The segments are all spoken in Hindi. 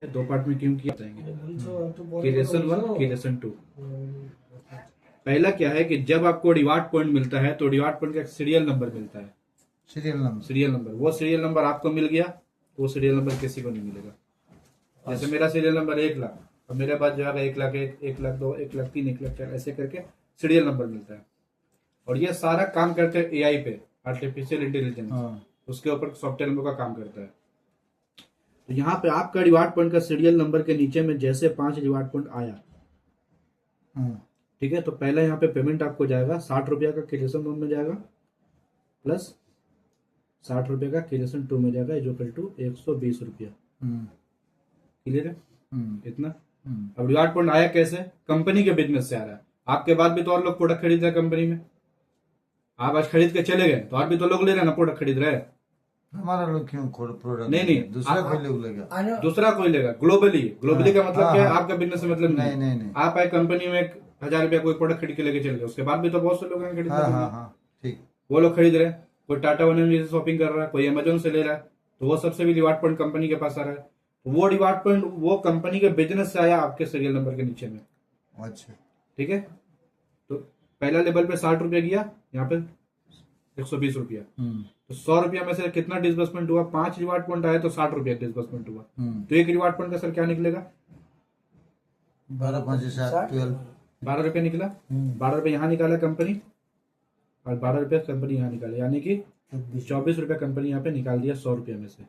दो पार्ट में क्यों किया जाएंगे कि लेसन 1 कि लेसन 2। पहला क्या है कि जब आपको रिवार्ड पॉइंट मिलता है तो रिवार्ड पॉइंट का एक सीरियल नंबर मिलता है। सीरियल नंबर वो सीरियल नंबर आपको मिल गया तो वो सीरियल नंबर किसी को नहीं मिलेगा। जैसे मेरा सीरियल नंबर 1,00,000, अब मेरे पास जो है 1,00,001, 1,02, 1,03, 1,04 ऐसे करके सीरियल नंबर मिलता है। और ये सारा काम करते हैं एआई पे, आर्टिफिशियल इंटेलिजेंस, उसके ऊपर सॉफ्टवेयर का काम करता है। तो यहाँ पे आपका रिवार्ड पॉइंट का सीरियल नंबर के नीचे में जैसे 5 रिवार्ड पॉइंट आया, ठीक है, तो पहला यहाँ पे पेमेंट आपको जाएगा 60 रुपया का क्रिएशन 1 में जाएगा प्लस 60 रुपये का क्रिएशन 2 में जाएगा इक्वल टू 120 रुपया। क्लियर है इतना। अब रिवार्ड पॉइंट आया कैसे? कंपनी के बिजनेस से आ रहा है। आपके बाद भी तो और लोग प्रोडक्ट खरीद रहे हैं कंपनी में। आप आज खरीद के चले गए तो और भी तो लोग ले रहे हैं ना, प्रोडक्ट खरीद रहे हैं। हमारा लोग क्यों प्रोडक्ट नहीं दूसरा कोई लोग लेगा, दूसरा कोई लेगा। ग्लोबली का मतलब क्या है? आपका बिजनेस से मतलब नहीं। आप आए कंपनी में 1,000 रुपया कोई प्रोडक्ट खरीद के लेके चले गए, उसके बाद भी तो बहुत से लोग हैं खरीद ठीक, वो लोग खरीद रहे हैं। कोई टाटा वन से शॉपिंग कर रहा है, कोई अमेजोन से ले रहा है, तो वो सबसे भी रिवार्ड पॉइंट कंपनी के पास आ रहा है। तो वो रिवार्ड पॉइंट वो कंपनी के बिजनेस से आया आपके सीरियल नंबर के नीचे में। अच्छा ठीक है, तो पहला लेवल पे 60 रुपया गया, यहाँ पे 120 रुपया। तो 100 रुपया में से कितना डिस्बर्समेंट हुआ? 5 रिवार्ड पॉइंट आया तो 60 रुपया डिस्बर्समेंट हुआ। तो एक रिवार्ड पॉइंट का सर क्या निकलेगा? 12 रुपया निकला। 12 रुपये यहाँ निकाला कंपनी और 12 रुपया कंपनी यहाँ निकाले, यानी कि 24 रुपया कंपनी यहाँ पे निकाल दिया 100 रुपया में से।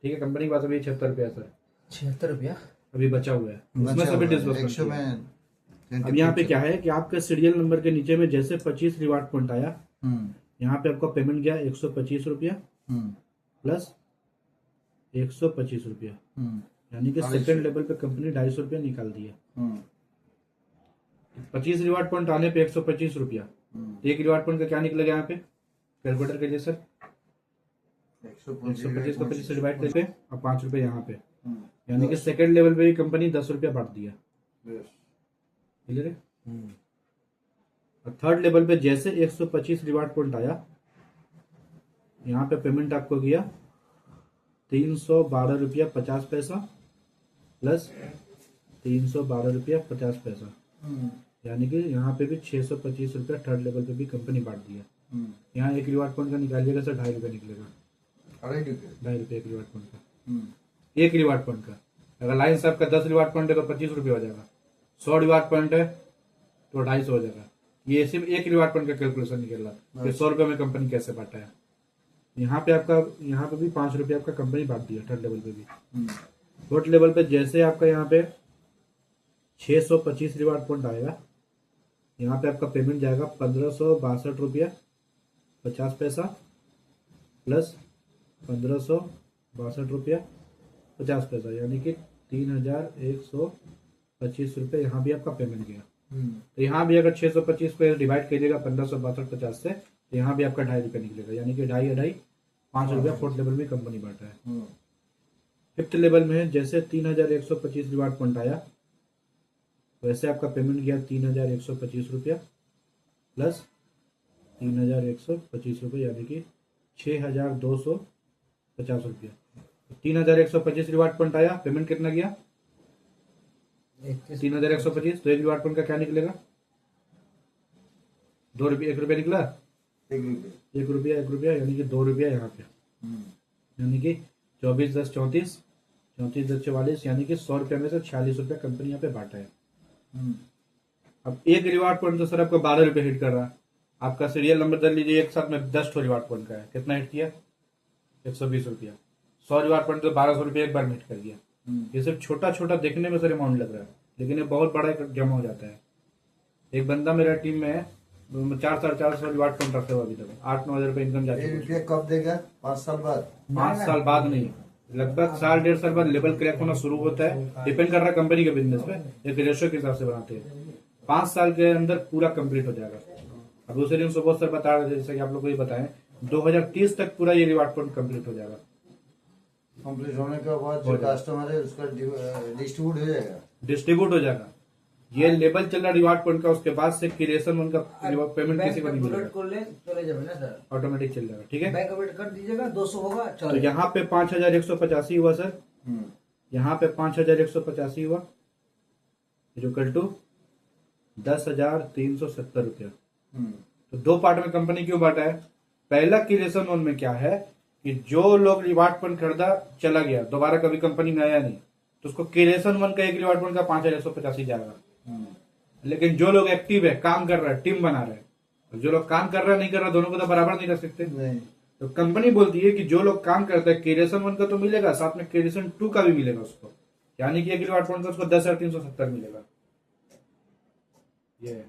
ठीक है, कंपनी के पास अभी 76 रुपया सर, 76 रुपया अभी बचा हुआ है, उसमें सभी डिस्बर्समेंट। अब यहाँ पे क्या है कि आपके सीरियल नंबर के नीचे में जैसे 25 रिवार्ड पॉइंट आया, यहाँ पे आपका पेमेंट गया 125 रुपया प्लस 125 रुपया, यानी कि सेकंड लेवल पे कंपनी 250 रुपया निकाल दिया। 25 रिवार्ड पॉइंट आने पे 125 रुपया, एक रिवार्ड पॉइंट का क्या निकलेगा यहाँ पे? कैलकुलेटर के जैसे 125 को 25 से डिवाइड करके और 5 रुपए यहाँ पे, यानी कि सेकंड लेवल पे भी कंपनी 10 रुपया बांट दिया। क्लियर है। और थर्ड लेवल पे जैसे 125 रिवार्ड पॉइंट आया, यहाँ पे पेमेंट आपको किया 312 रुपया 50 पैसा प्लस 312 रुपया 50 पैसा, यानी कि यहाँ पे भी 625 रुपया थर्ड लेवल पे भी कंपनी बांट दिया। यहाँ एक रिवार्ड पॉइंट का निकालिएगा सर 2.5 रुपया निकलेगा। 2.5 रुपया एक रिवार्ड पॉइंट का, एक रिवार्ड पॉइंट का। अगर लाइन साहब का 10 रिवार्ड पॉइंट है तो 25 रुपया हो जाएगा, 100 रिवार्ड पॉइंट है तो 250 हो जाएगा। ये सिर्फ एक रिवार्ड पॉइंट का कैलकुलेशन निकल रहा है, 100 रुपये में कंपनी कैसे बांटा है। यहाँ पे आपका, यहाँ पे भी 5 रुपया आपका कंपनी बांट दिया थर्ड लेवल पे भी। फोर्थ लेवल पे जैसे आपका यहाँ पे 625 रिवार्ड पॉइंट आएगा, यहाँ पे आपका पेमेंट जाएगा 1562 रुपया 50 पैसा प्लस 1562 रुपया 50 पैसा, यानी कि 3125 रुपये यहाँ भी आपका पेमेंट गया। तो यहाँ भी अगर 625 को डिवाइड कीजिएगा 1562 से, तो यहाँ भी आपका 2.5 रुपया निकलेगा, यानी कि 2.5 5 रुपया फोर्थ लेवल में कंपनी बांटा है। फिफ्थ लेवल में जैसे 3125 रिवार्ड पॉइंट आया, वैसे आपका पेमेंट गया 3125 रुपया प्लस 3125 रुपये, यानी कि 6250 रुपया। 3125 रिवार्ड पॉइंट आया, पेमेंट कितना गया? 3125। तो एक रिवार्ड पॉइंट का क्या निकलेगा? 2 रुपया, 1 रुपया निकला, 1 रुपया, यानी कि 2 रुपया यहाँ पे, यानी कि 24 10 34, 34 10 44, यानी कि 100 रुपया में से 46 रुपया कंपनी यहाँ पे बांटा है। अब एक रिवार्ड पॉइंट तो सर आपको 12 रुपये हिट कर रहा है। आपका सीरियल नंबर दे लीजिए, एक साथ में 10 रिवार्ड पॉइंट का है, कितना हिट किया? 120 रुपया। 100 रिवार्ड पॉइंट तो 1200 रुपया एक बार में हिट कर दिया। ये सिर्फ छोटा छोटा देखने में सर अमाउंट लग रहा है, लेकिन ये बहुत बड़ा जमा हो जाता है। एक बंदा मेरा टीम में है, 400-450 रिवार्ड पॉइंट रखे हुआ, अभी तक 8-9 हजार रुपये इनकम जाती है। कब देगा? 5 साल बाद? 5 साल बाद नहीं, लगभग 1.5 साल बाद लेवल क्रैक होना शुरू होता है। डिपेंड कर रहा है कंपनी के बिजनेस पे, एक रेशियो के हिसाब से बनाते हैं। 5 साल के अंदर पूरा कंप्लीट हो जाएगा। अब दूसरे दिन सुबह सर बता रहे थे, जैसे कि आप लोग को ये बताएं, 2030 तक पूरा ये रिवार्ड पॉइंट कंप्लीट हो जाएगा। कंप्लीट होने के बाद जो कस्टमर है उसका डिस्ट्रीब्यूट हो जाएगा। ये लेवल चल रहा रिवार्ड पॉइंट का, उसके बाद से क्रिएशन उनका पेमेंट किसी को नहीं मिलेगा, ऑटोमेटिक चल जाएगा। ठीक है, बैंक अपडेट कर दीजिएगा, 200 होगा। तो यहाँ पे 5185 हुआ सर, यहाँ पे 5185 हुआ, इक्वल टू 10,370 रुपया। तो दो पार्ट में कंपनी क्यों बांटा है? पहला क्रिएशन वन में क्या है कि जो लोग रिवार्ड पॉइंट खरीदा चला गया, दोबारा कभी कंपनी में आया नहीं, तो उसको क्रिएशन वन का एक रिवार्ड पॉइंट का 5185 जाएगा। लेकिन जो लोग एक्टिव है, काम कर रहा है, टीम बना रहे हैं, और जो लोग काम कर रहा है नहीं कर रहा, दोनों को तो बराबर नहीं रख सकते। नहीं। तो कंपनी बोलती है कि जो लोग काम करते हैं क्रिएशन वन का तो मिलेगा, साथ में क्रिएशन टू का भी मिलेगा उसको, यानी कि एक रिवार्ड पॉइंट का उसको 10,370 मिलेगा। ये